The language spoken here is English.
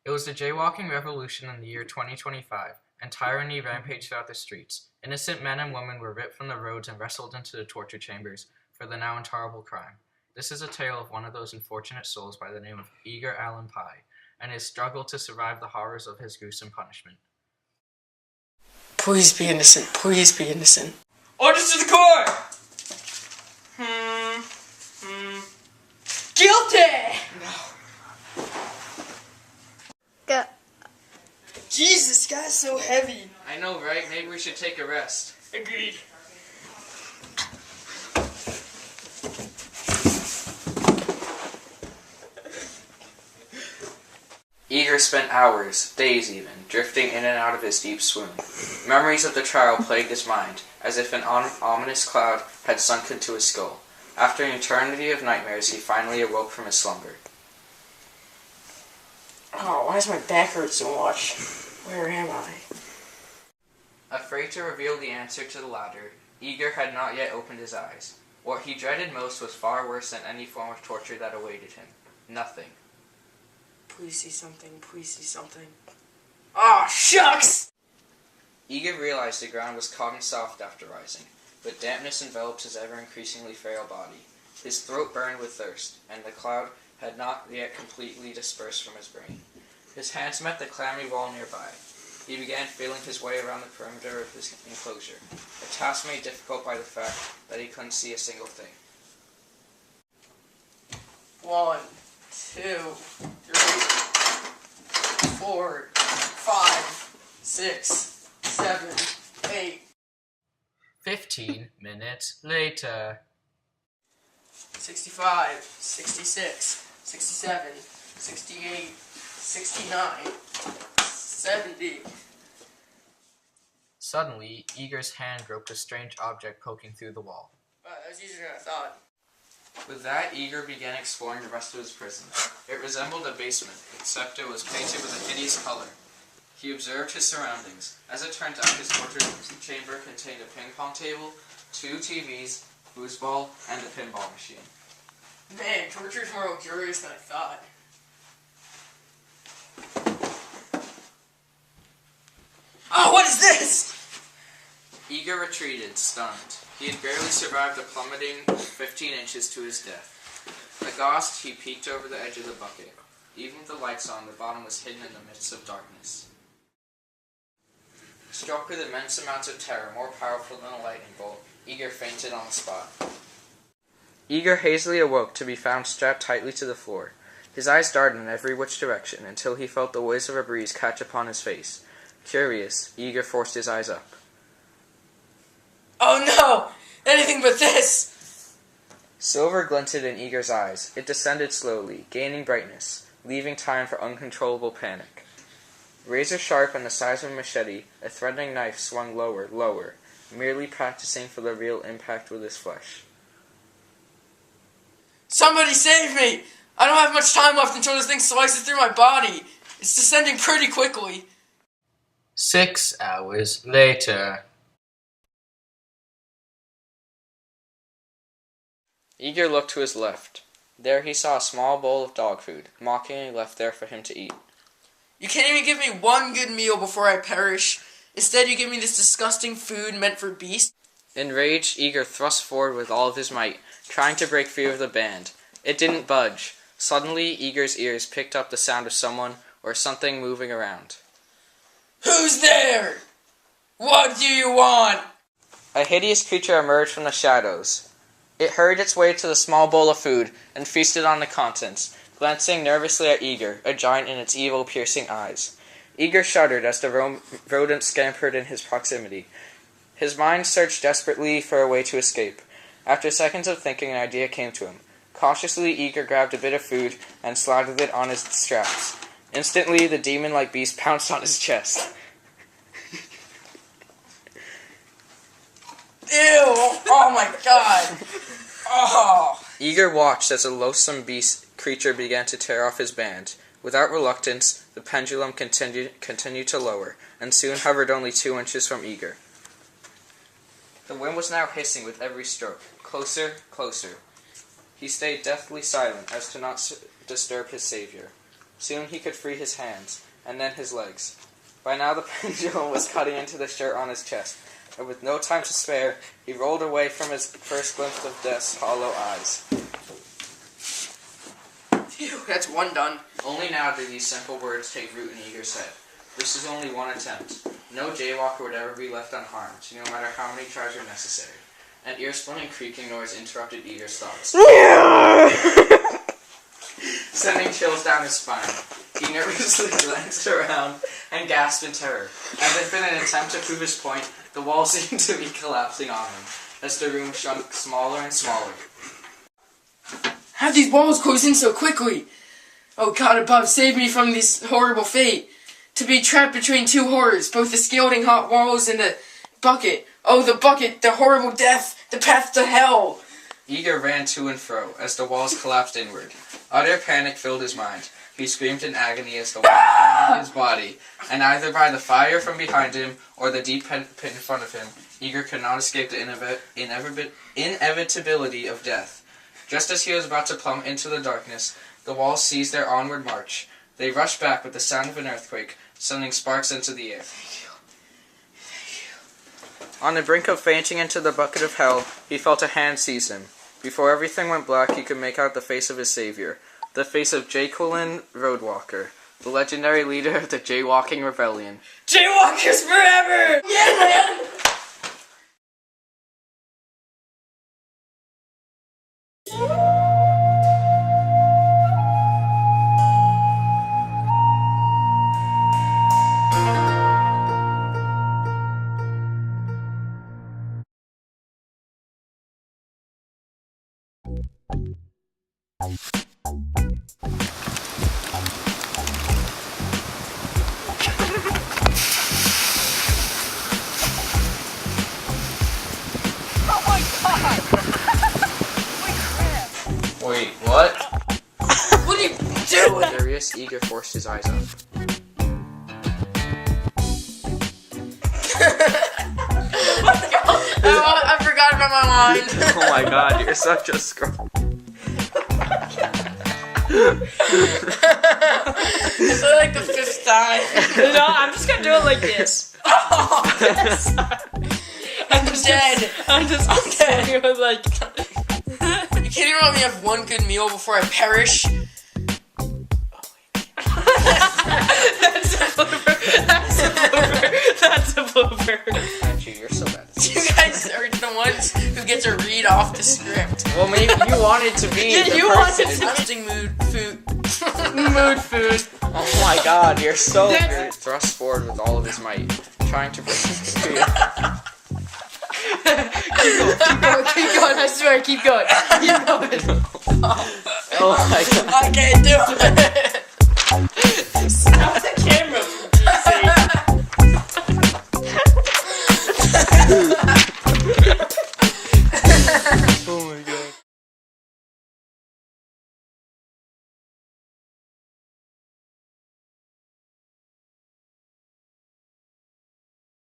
It was the jaywalking revolution in the year 2025, and tyranny rampaged throughout the streets. Innocent men and women were ripped from the roads and wrestled into the torture chambers for the now intolerable crime. This is a tale of one of those unfortunate souls by the name of Edgar Allan Poe, and his struggle to survive the horrors of his gruesome punishment. Please be innocent. Please be innocent. Orders to the court! Guilty! No. Go. Jesus, this guy's so heavy. I know, right? Maybe we should take a rest. Agreed. Edgar spent hours, days even, drifting in and out of his deep swoon. Memories of the trial plagued his mind, as if an ominous cloud had sunk into his skull. After an eternity of nightmares, he finally awoke from his slumber. Oh, why does my back hurt so much? Where am I? Afraid to reveal the answer to the latter, Edgar had not yet opened his eyes. What he dreaded most was far worse than any form of torture that awaited him. Nothing. Please see something. Please see something. Aw, shucks! Edgar realized the ground was cotton soft after rising, but dampness enveloped his ever-increasingly frail body. His throat burned with thirst, and the cloud had not yet completely dispersed from his brain. His hands met the clammy wall nearby. He began feeling his way around the perimeter of his enclosure, a task made difficult by the fact that he couldn't see a single thing. 1, 2, 3, 4, 5, 6, 7, 8. 15 minutes later. 65, 66, 67, 68, 69, 70. Suddenly, Edgar's hand groped a strange object poking through the wall. That was easier than I thought. With that, Edgar began exploring the rest of his prison. It resembled a basement, except it was painted with a hideous color. He observed his surroundings. As it turned out, his torture chamber contained a ping-pong table, 2 TVs, foosball, and a pinball machine. Man, torture's more luxurious than I thought. Oh, what is this? Edgar retreated, stunned. He had barely survived the plummeting 15 inches to his death. Aghast, he peeked over the edge of the bucket. Even with the lights on, the bottom was hidden in the midst of darkness. Struck with immense amounts of terror, more powerful than a lightning bolt, Edgar fainted on the spot. Edgar hazily awoke to be found strapped tightly to the floor. His eyes darted in every which direction until he felt the whiz of a breeze catch upon his face. Curious, Edgar forced his eyes up. Oh no! Anything but this! Silver glinted in Edgar's eyes. It descended slowly, gaining brightness, leaving time for uncontrollable panic. Razor sharp and the size of a machete, a threatening knife swung lower, lower, merely practicing for the real impact with his flesh. Somebody save me! I don't have much time left until this thing slices through my body. It's descending pretty quickly. 6 hours later. Edgar looked to his left. There he saw a small bowl of dog food, mockingly left there for him to eat. You can't even give me one good meal before I perish. Instead, you give me this disgusting food meant for beasts. Enraged, Edgar thrust forward with all of his might, trying to break free of the band. It didn't budge. Suddenly, Edgar's ears picked up the sound of someone or something moving around. Who's there? What do you want? A hideous creature emerged from the shadows. It hurried its way to the small bowl of food and feasted on the contents, glancing nervously at Edgar, a giant in its evil, piercing eyes. Edgar shuddered as the rodent scampered in his proximity. His mind searched desperately for a way to escape. After seconds of thinking, an idea came to him. Cautiously, Edgar grabbed a bit of food and slided it on his straps. Instantly, the demon-like beast pounced on his chest. Ew! Oh my god! Oh! Edgar watched as a loathsome creature began to tear off his band. Without reluctance, the pendulum continued to lower, and soon hovered only 2 inches from Edgar. The wind was now hissing with every stroke. Closer, closer. He stayed deathly silent as to not disturb his savior. Soon he could free his hands, and then his legs. By now the pendulum was cutting into the shirt on his chest, and with no time to spare, he rolled away from his first glimpse of death's hollow eyes. Phew, that's one done. Only now did these simple words take root in Eager's head. This is only one attempt. No jaywalker would ever be left unharmed, no matter how many tries are necessary. An ear-splitting creaking noise interrupted Eager's thoughts, sending chills down his spine. He nervously glanced around and gasped in terror. As if in an attempt to prove his point, the wall seemed to be collapsing on him, as the room shrunk smaller and smaller. How'd these walls close in so quickly? Oh God above, save me from this horrible fate. To be trapped between two horrors, both the scalding hot walls and the bucket. Oh, the bucket, the horrible death, the path to hell. Eager ran to and fro, as the walls collapsed inward. Utter panic filled his mind. He screamed in agony as the walls fell into his body, and either by the fire from behind him or the deep pit in front of him, Eager could not escape the inevitability of death. Just as he was about to plummet into the darkness, the walls ceased their onward march. They rushed back with the sound of an earthquake, sending sparks into the air. On the brink of fainting into the bucket of hell, he felt a hand seize him. Before everything went black, he could make out the face of his savior. The face of Jacqueline Roadwalker, the legendary leader of the Jaywalking Rebellion. Jaywalkers forever! Yeah, man! Wait, what? What are you doing? Furious, Eager forced his eyes up. I forgot about my line. Oh my god, you're such a scroll. It's like the 5th time. No, I'm just gonna do it like this. I'm dead. I'm just gonna do it like. You can't even let me have one good meal before I perish. That's a blooper. That's a blooper. That's a blooper. Actually, you're so bad. You guys are the ones who get to read off the script. Well, maybe you wanted to be Yeah, the you person. wanted to- I'm eating food. Mood food. Oh my god, you're so good. Thrust forward with all of his might, trying to bring him to you. Keep going. I swear, keep going. Keep going. Oh my god. I can't do it.